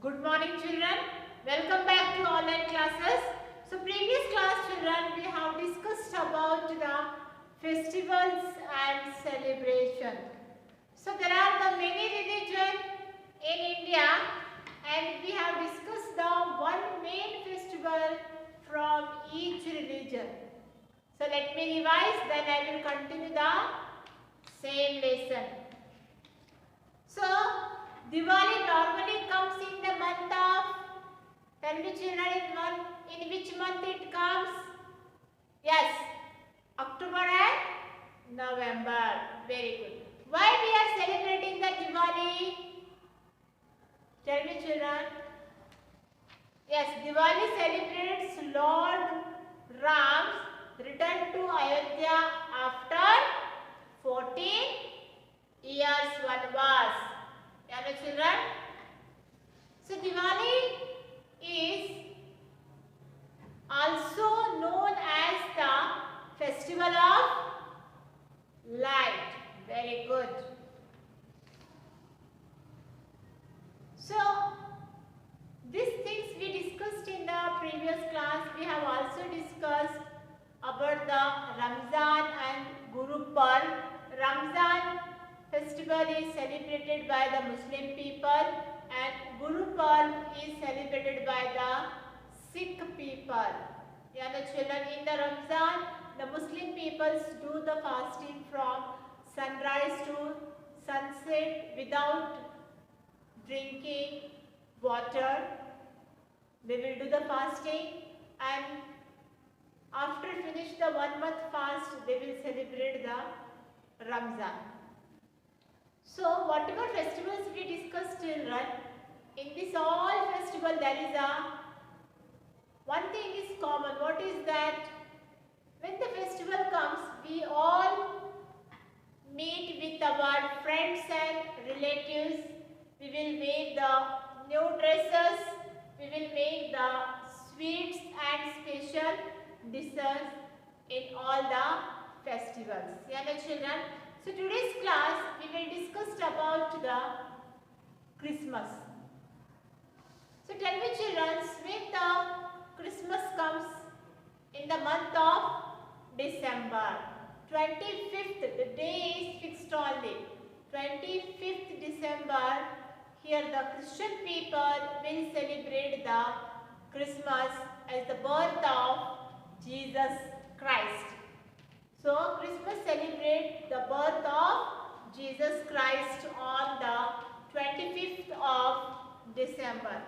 Good morning children. Welcome back to online classes. So previous class children we have discussed about the festivals and celebration. So there are the many religions in India and we have discussed the one main festival from each religion. So let me revise, then I will continue the same lesson. So Diwali normally comes in the month of, tell me children, in which month it comes? Yes, October and November. Very good. Why we are celebrating the Diwali? Tell me children. Yes, Diwali celebrates Lord Ram's return to Ayodhya after 14 years vanvas. Yeah, children. So Diwali is also known as the festival of light. Very good. So these things we discussed in the previous class. We have also discussed about the Ramzan and Guru Parv. Ramzan festival is celebrated by the Muslim people and Guru Parv is celebrated by the Sikh people. Yeah, the children, in the Ramzan, the Muslim peoples do the fasting from sunrise to sunset without drinking water. They will do the fasting and after finish the 1 month fast, they will celebrate the Ramzan. So whatever festivals we discussed children, in this all festival there is one thing is common. What is that? When the festival comes, we all meet with our friends and relatives. We will make the new dresses. We will make the sweets and special dishes in all the festivals. Yeah, children. So today's class we will discuss about the Christmas. So tell me children, when the Christmas comes in the month of December, 25th, the day is fixed only. 25th December, here the Christian people will celebrate the Christmas as the birth of Jesus Christ. So Christmas celebrates the birth of Jesus Christ on the 25th of December.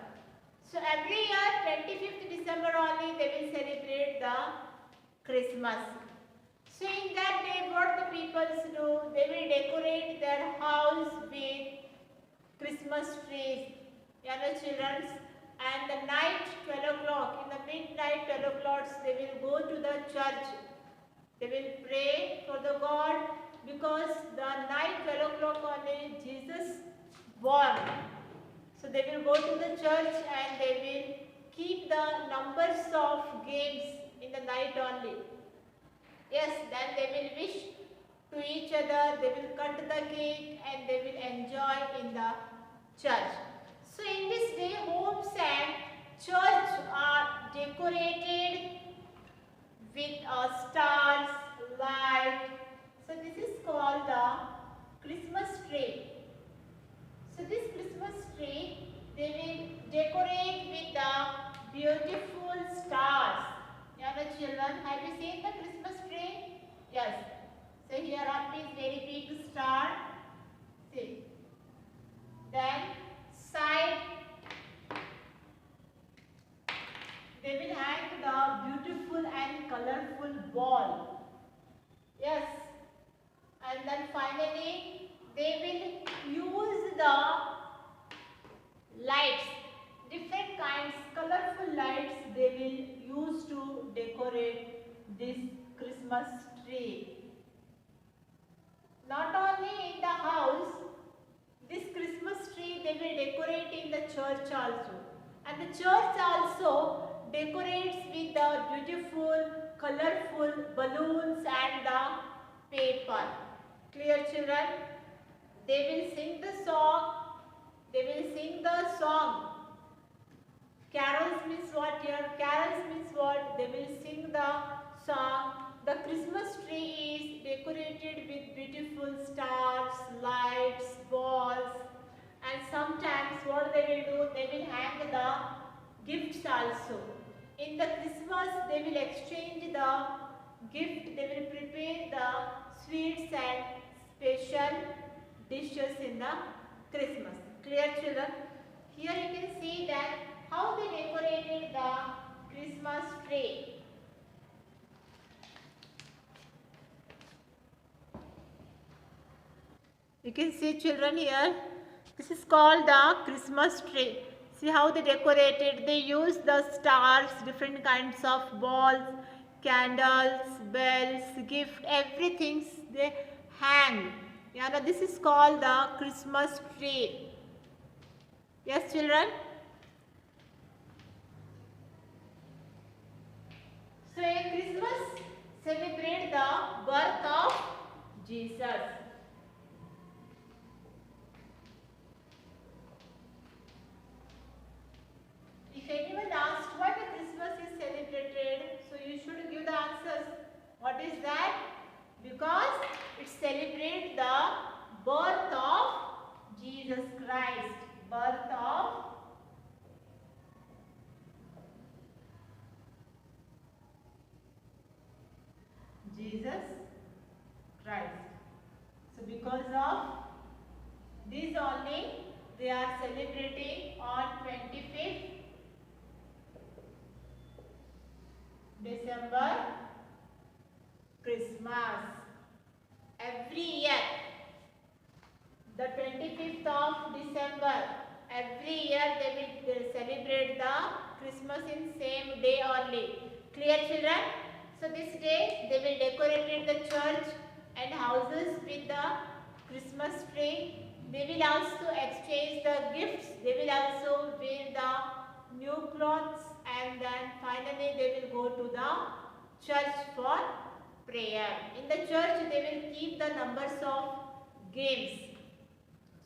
So every year 25th December only they will celebrate the Christmas. So in that day what the people do, they will decorate their house with Christmas trees. Yeah, the children, and the night 12 o'clock, in the midnight 12 o'clock they will go to the church. They will pray for the God because the night 12 o'clock only Jesus born. So they will go to the church and they will keep the numbers of games in the night only. Yes, then they will wish to each other, they will cut the cake and they will enjoy in the church. So in this day, homes and church are decorated with stars, light. So this is called the Christmas tree. So this Christmas tree, they will decorate with the beautiful stars. Yeah, the children, have you seen the Christmas tree? Yes. So here are these very big star. See. Then side, they will hang the beautiful and colorful ball. Yes. And then finally they will use the lights, different kinds, colorful lights they will use to decorate this Christmas tree. Not only in the house, this Christmas tree they will decorate in the church also. And the church also decorates with the beautiful, colorful balloons and the paper. Clear children? They will sing the song. They will sing the song Carols means what here? Carols means what? They will sing the song. The Christmas tree is decorated with beautiful stars, lights, balls, and sometimes what they will do, they will hang the gifts also. In the Christmas, they will exchange the gift, they will prepare the sweets and special dishes in the Christmas. Clear, children? Here you can see that how they decorated the Christmas tree. You can see, children, here. This is called the Christmas tree. See how they decorated. They use the stars, different kinds of balls, candles, bells, gift, everything they hang. Yeah, now this is called the Christmas tree. Yes, children? So in Christmas, celebrate the birth of Jesus. If anyone asks why the Christmas is celebrated, so you should give the answers. What is that? Because it celebrates the birth of Jesus Christ. Birth of Jesus Christ. So because of this only, they are celebrating on 25th December, Christmas. Every year, the 25th of December, every year they will celebrate the Christmas in same day only. Clear, children? So this day they will decorate the church and houses with the Christmas tree. They will also exchange the gifts. They will also wear the new clothes, and then finally they will go to the church for prayer. In the church they will keep the numbers of games.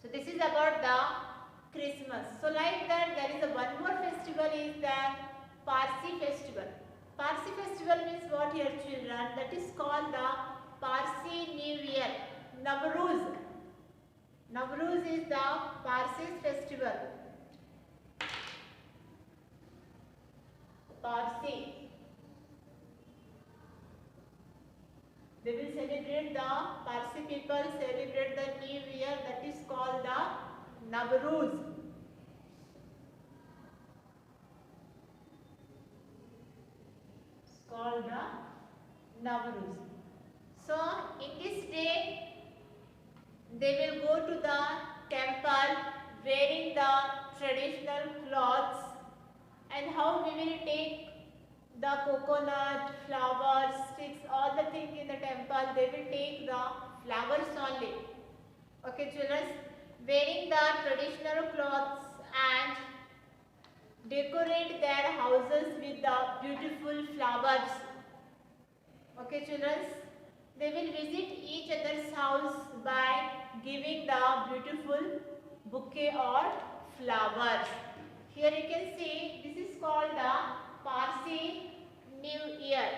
So this is about the Christmas. So like that, there is a one more festival is the Parsi festival. Parsi festival means what here, children? That is called the Parsi New Year, Nowruz. Nowruz is the Parsis festival. Parsi. They will celebrate the Parsi people celebrate the New Year, that is called the Nowruz. It's called the Nowruz. So in this day they will go to the temple wearing the traditional clothes, and how we will take the coconut, flowers, sticks, all the things in the temple, they will take the flowers only. Okay, children, wearing the traditional clothes and decorate their houses with the beautiful flowers. Okay, children, they will visit each other's house by giving the beautiful bouquet or flowers. Here you can see this is called the Parsi New Year.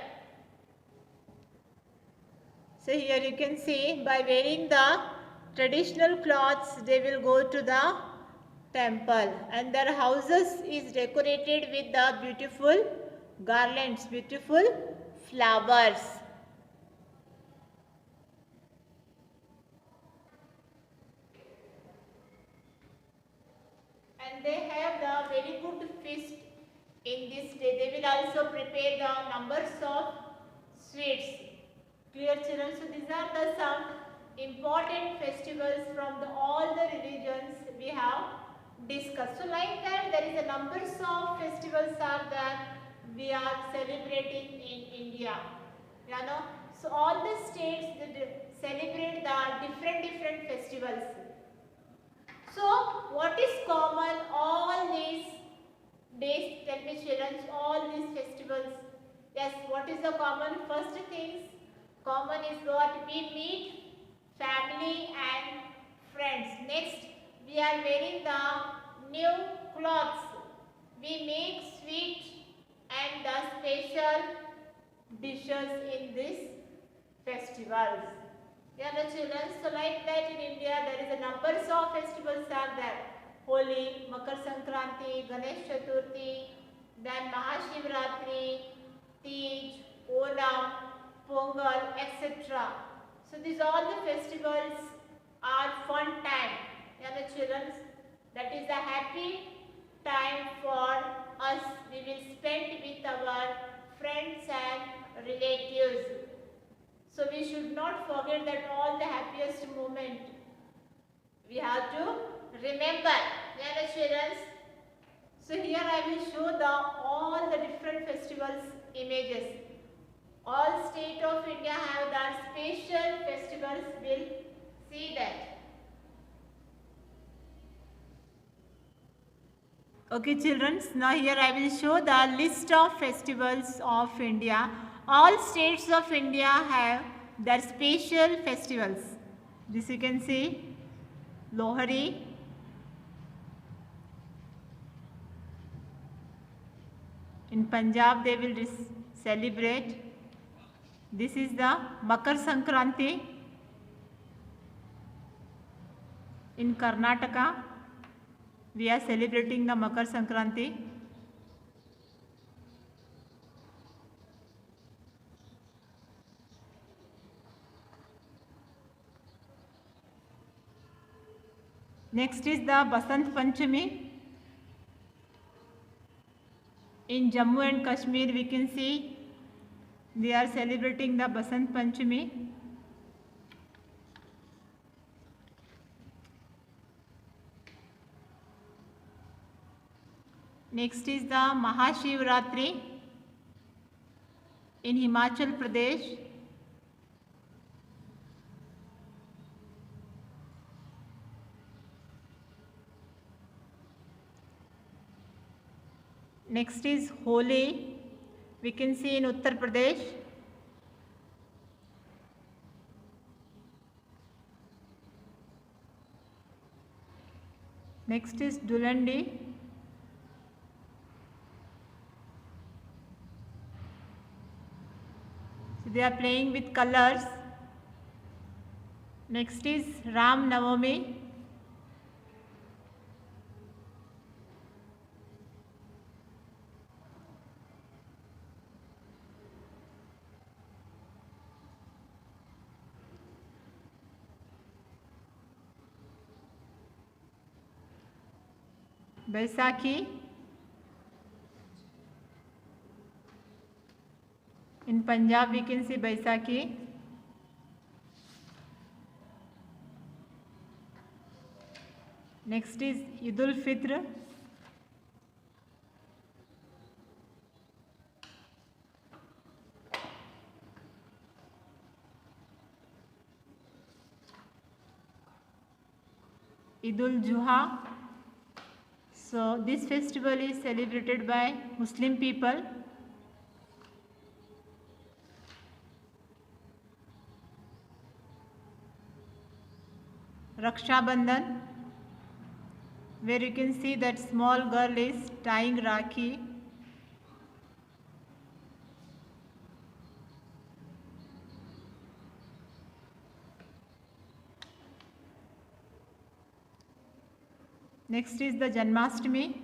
So here you can see by wearing the traditional clothes they will go to the temple, and their houses is decorated with the beautiful garlands, beautiful flowers. And they have the very good feast in this day. They will also prepare the numbers of sweets. Clear, children? So these are the some important festivals from all the religions we have discussed. So like that, there is a numbers of festivals are that we are celebrating in India. You know? So all the states they celebrate the different festivals. So what is common all these days? Tell me, children, all these festivals. Yes, what is the common? First things common is what we meet family and friends. Next, we are wearing the new clothes. we make sweet and the special dishes in these festivals. Yeah, the children, so like that in India there is a numbers of festivals are there. Holi, Makar Sankranti, Ganesh Chaturthi, then Mahashivratri, Tej, Onam, Pongal, etc. So these all the festivals are fun time. Yeah, the children, that is a happy time for us. We will spend with our friends and relatives. So we should not forget that all the happiest moment we have to remember. Yeah, children. So here I will show the all the different festivals images. All state of India have their special festivals. We'll see that. Okay children, now here I will show the list of festivals of India. All states of India have their special festivals. This you can see, Lohri, in Punjab they will celebrate. This is the Makar Sankranti. In Karnataka, we are celebrating the Makar Sankranti. Next is the Basant Panchami. In Jammu and Kashmir, we can see they are celebrating the Basant Panchami. Next is the Mahashivratri in Himachal Pradesh. Next is Holi, we can see in Uttar Pradesh. Next is Dulandi. So they are playing with colors. Next is Ram Navami. Baisakhi. In Punjab we can see Baisakhi. Next is Eid ul-Fitr. Eid ul-Juha. So this festival is celebrated by Muslim people. Raksha Bandhan, where you can see that small girl is tying Rakhi. Next is the Janmashtami.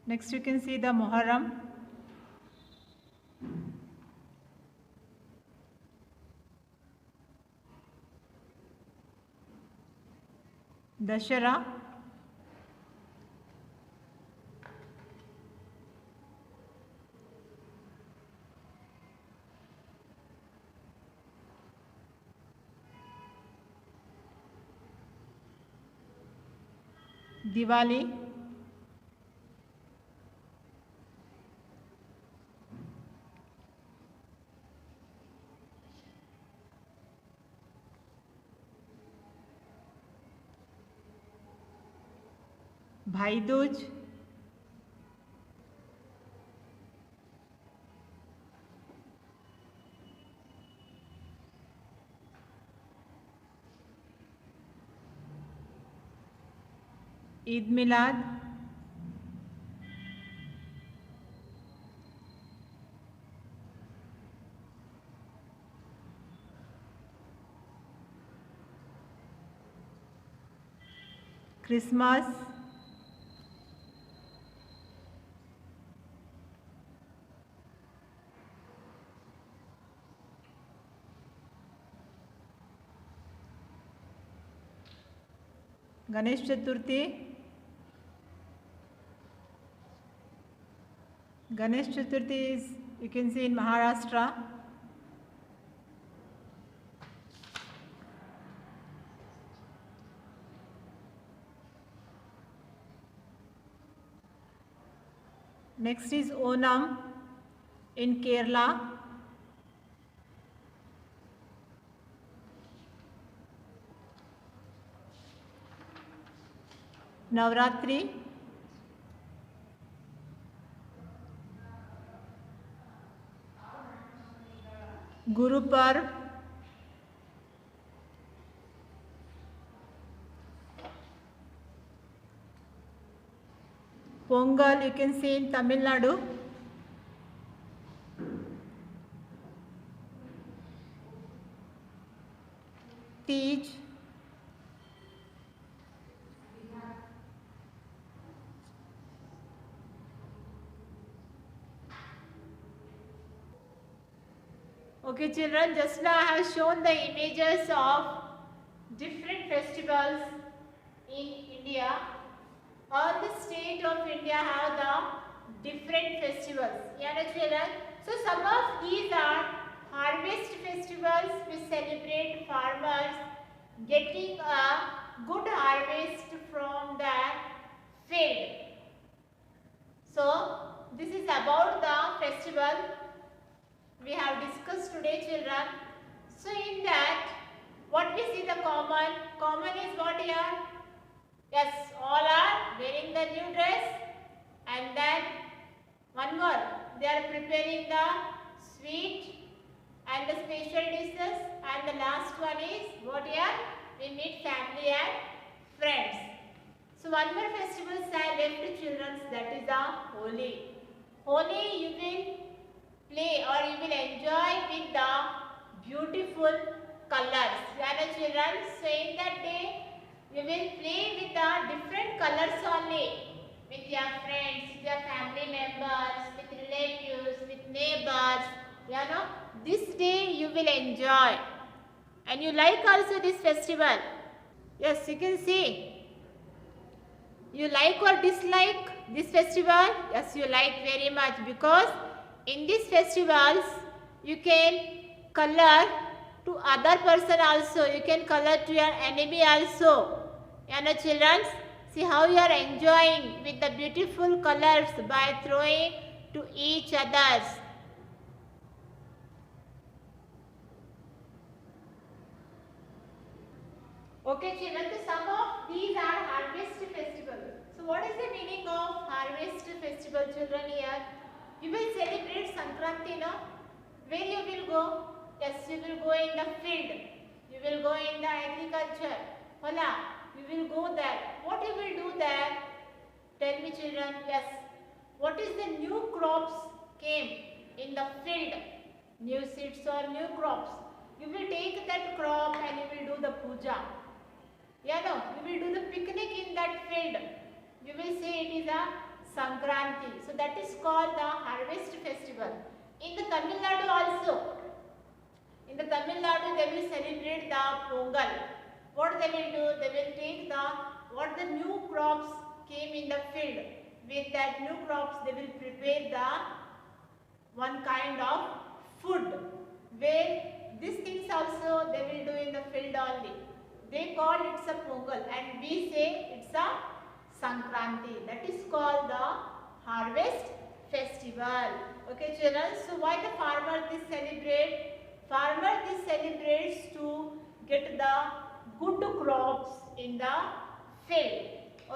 Next you can see the Muharram. Dashara. Diwali. Bhai Dooj. Eid Milad, Christmas, Ganesh Chaturthi, Ganesh Chaturthi is, you can see in Maharashtra. Next is Onam in Kerala. Navratri, Guru Parv, Pongal, you can see in Tamil Nadu. Tej, okay children, just now I have shown the images of different festivals in India. All the state of India have the different festivals. Yeah, children. So some of these are harvest festivals which celebrate farmers getting a good harvest from the field. So this is about the festival we have discussed today, children. So in that, what we see the common is what here? Yes, all are wearing the new dress, and then one more, they are preparing the sweet and the special dishes, and the last one is what here? We meet family and friends. So one more festival I left children, that is the Holi. Holi you will play or you will enjoy with the beautiful colors. Yeah, children. So in that day you will play with the different colors only, with your friends, with your family members, with relatives, with neighbors. You know, this day you will enjoy, and you like also this festival. Yes, you can see. You like or dislike this festival? Yes, you like very much, because in these festivals you can color to other person also. You can color to your enemy also. You know, children, see how you are enjoying with the beautiful colors by throwing to each others. Okay, children, so some of these are harvest festival. So what is the meaning of harvest festival, children, here? You will celebrate Sankranti, no? Where you will go? Yes, you will go in the field. You will go in the agriculture. Hola, you will go there. What you will do there? Tell me, children. Yes. What is the new crops came in the field? New seeds or new crops. You will take that crop and you will do the puja. Yeah, no, you will do the picnic in that field. You will say it is a Sankranti. So that is called the harvest festival. In the Tamil Nadu also, in the Tamil Nadu they will celebrate the Pongal. What they will do? They will take what the new crops came in the field. With that new crops they will prepare the one kind of food, where these things also they will do in the field only. They call it a Pongal, and we say it's a Sankranti. That is called the harvest festival. Okay, children. So why the farmer this celebrate? Farmer this celebrates to get the good crops in the field.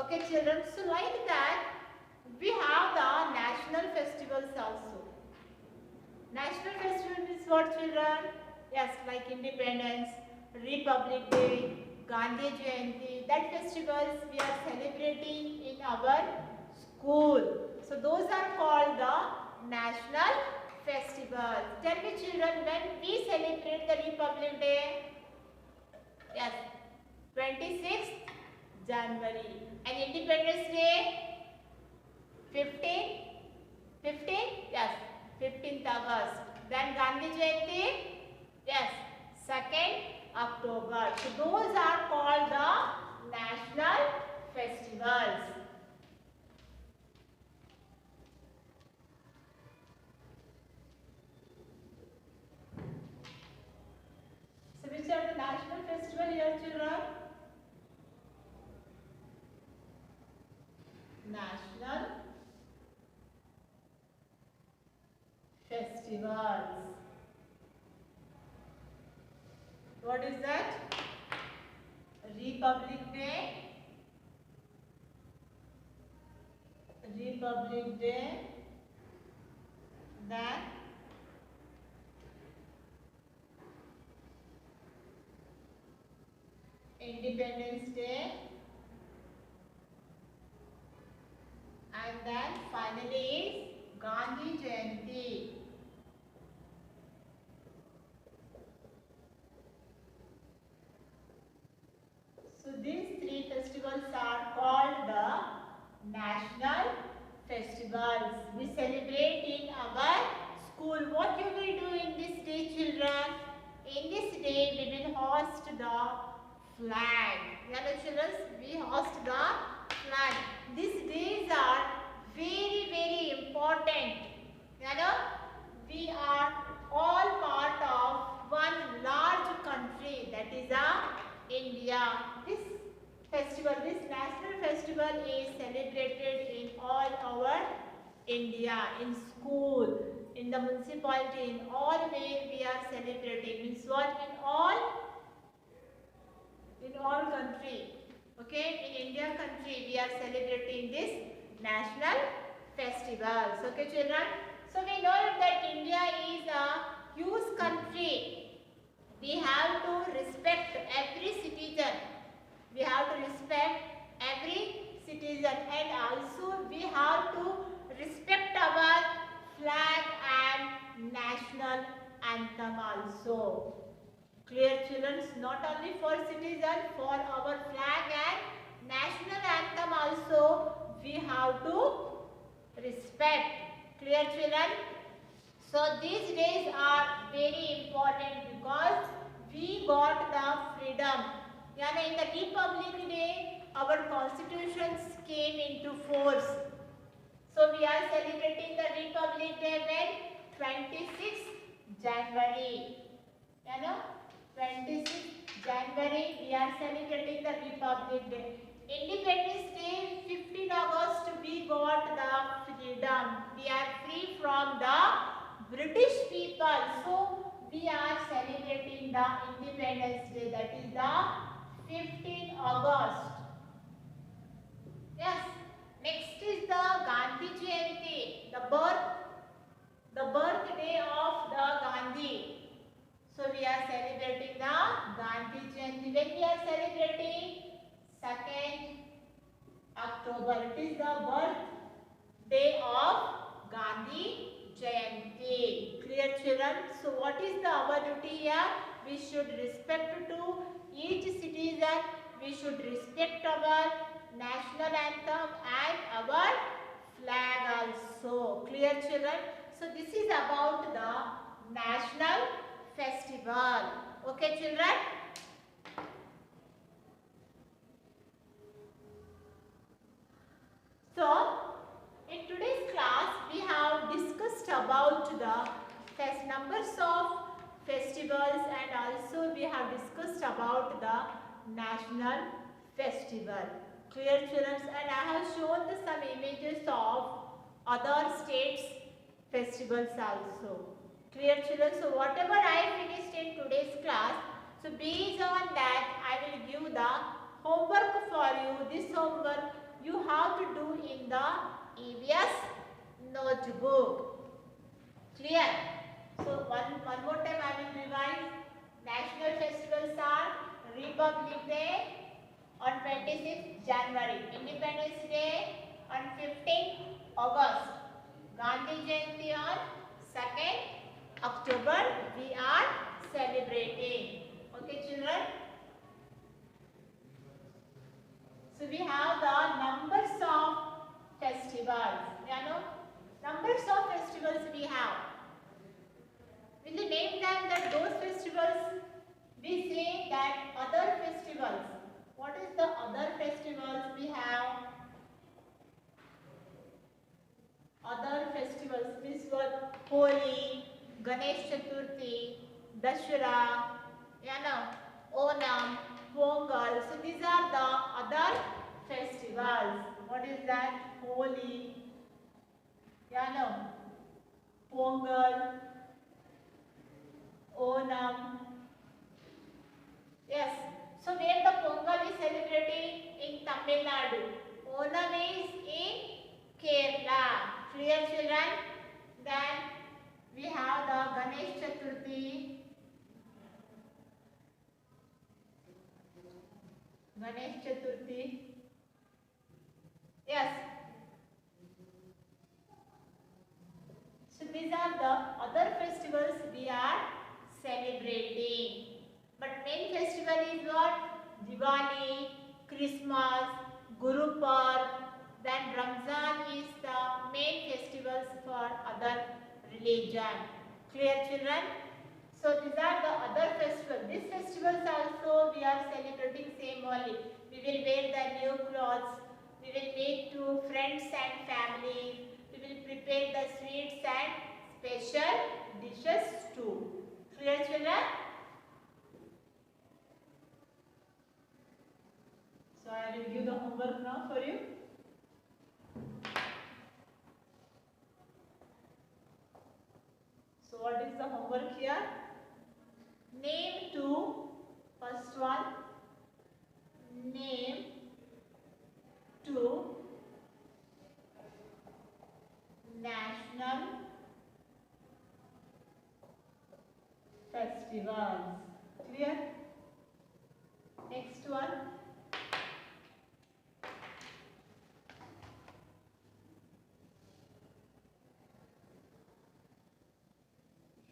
Okay, children. So like that, we have the national festivals also. National festival is what, children? Yes, like Independence, Republic Day, Gandhi Jayanti. That festivals we are celebrating school. So those are called the national festivals. Tell me children, when we celebrate the Republic Day? Yes, 26th January. And Independence Day? 15? Yes, 15th August. Then Gandhi Jayanti? Yes, 2nd October. So those are called the national festivals. So which are the national festival here, children? National festivals. What is that? Republic Day. Republic Day. Then Independence Day. And then finally is Gandhi Jayanti. So these three festivals are called the national festivals. We celebrate in our school. What you will do in this day, children? In this day we will hoist the flag. Hello children, we hoist the flag. These days are very important. You know, we are all part of one large country, that is India. This festival, this national festival is celebrated in all over India, in school, in the municipality, in all where we are celebrating. Means what? In all country. Okay, in India country we are celebrating this national festivals. Okay children, so we know that India is a huge country. We have to respect every citizen. We have to respect every citizen, and also we have to respect our flag and national anthem also. Clear children? Not only for citizen, for our flag and national anthem also we have to respect. Clear children? So these days are very important because we got the freedom. Yani in the Republic Day our constitutions came into force. So we are celebrating the Republic Day when? 26th January. You know? 26th January we are celebrating the Republic Day. Independence Day 15 August we got the freedom. We are free from the British people. So we are celebrating the Independence Day, that is the 15 August. Yes. Next is the Gandhi Jayanti, the birthday of the Gandhi. So we are celebrating the Gandhi Jayanti. When we are celebrating? 2nd October. It is the birthday of Gandhi Jayanti. Clear children? So what is our duty here? We should respect to each citizen. We should respect our national anthem and our flag also. Clear children? So this is about the national festival. Okay children? So in today's class we have discussed about the numbers of festivals, and also we have discussed about the national festival. Clear children? And I have shown some images of other states festivals also. Clear children? So whatever I finished in today's class, so based on that I will give the homework for you. This homework you have to do in the EVS notebook. Clear? So one more time I will revise. National festivals are Republic Day on 26th January, Independence Day on 15th Ganesh Chaturthi, Dashera, Onam, Pongal. So these are the other festivals. What is that? Holi, Pongal, Onam. Yes. So where the Pongal is celebrating in Tamil Nadu. Onam is in Kerala. Clear, children? Then we have the Ganesh Chaturthi. Ganesh Chaturthi. Yes. So these are the other festivals we are celebrating. But main festival is what? Diwali, Christmas, Guru Parv, then Ramzan is the main festivals for other religion. Clear, children? So these are the other festivals. These festivals also we are celebrating same only. We will wear the new clothes. We will meet to friends and family. We will prepare the sweets and special dishes too. Clear, children? So I will give the homework now for you. So what is the homework here? Name two. First one. Name two national festivals. Clear? Next one.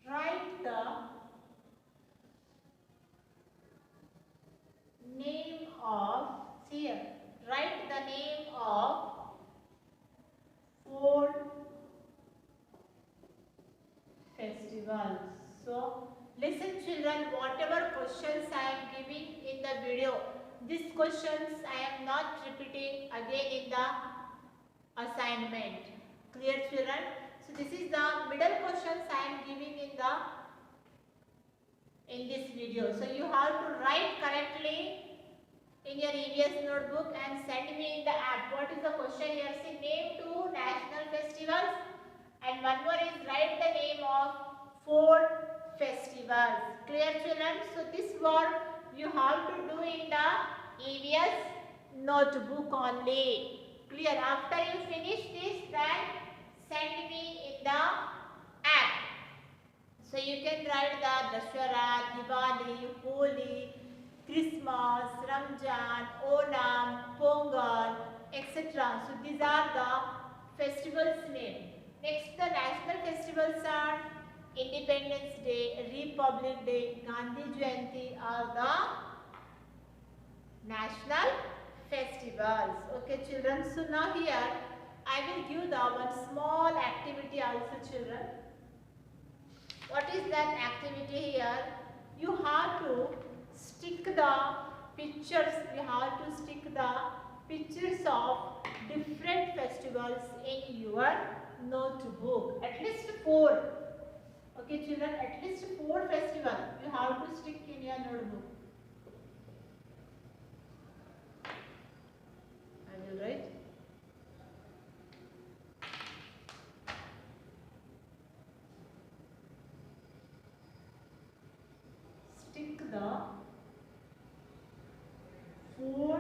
Write the name of, here, write the name of 4 festivals. So, listen children, whatever questions I am giving in the video, these questions I am not repeating again in the assignment. Clear, children? So this is the middle questions I am giving in this video. So you have to write correctly in your EVS notebook and send me in the app. What is the question here? See, name 2 national festivals and one more is write the name of 4 festivals. Clear, children? So this work you have to do in the EVS notebook only. Clear? After you finish this, then send me in the app. So you can write the Dashera, Diwali, Holi, Christmas, Ramzan, Onam, Pongal, etc. So these are the festivals name. Next, the national festivals are Independence Day, Republic Day, Gandhi Jayanti are the national festivals. Okay, children. So now here I will give the one small activity also, children. What is that activity here? You have to stick the pictures. You have to stick the pictures of different festivals in your notebook. At least 4. Okay, children. At least 4 festivals you have to stick in your notebook. I will write. Stick the 4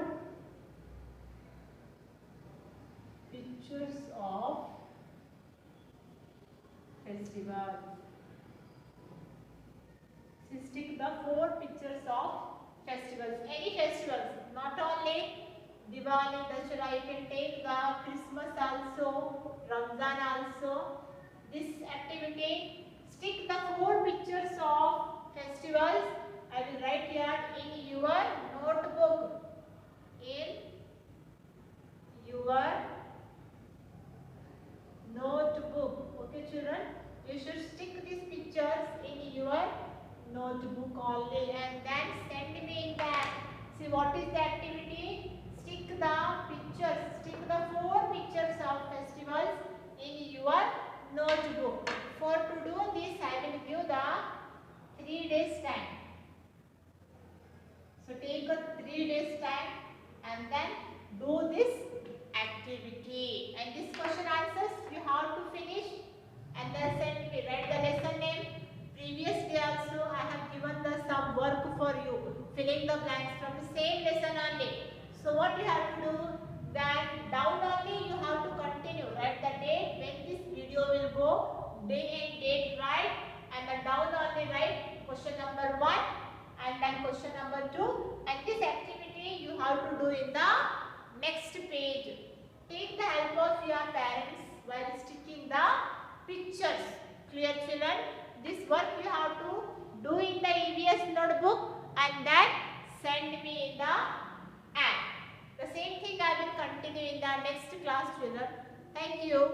pictures of festivals. Stick the 4 pictures of festivals. Any festivals, not only Diwali, Dashera, you can take the Christmas also, Ramzan also. This activity, stick the 4 pictures of festivals. I will write here in your notebook. In your notebook. Okay, children? You should stick these pictures in your notebook only and then send me in that. See, what is the activity? Stick the pictures. Stick the 4 pictures of festivals in your notebook. For to do this, I will give and this question answers you have to finish and then send me. Write the lesson name. Previously also I have given the some work for you, filling the blanks from the same lesson only. So what you have to do, that down only you have to continue. Write the date when this video will go, day and date write, and then down only write question number 1 and then question number 2, and this activity you have to do in the next page. Take the help of your parents while sticking the pictures. Clear children? This work you have to do in the EVS notebook and then send me in the app. The same thing I will continue in the next class children. Thank you.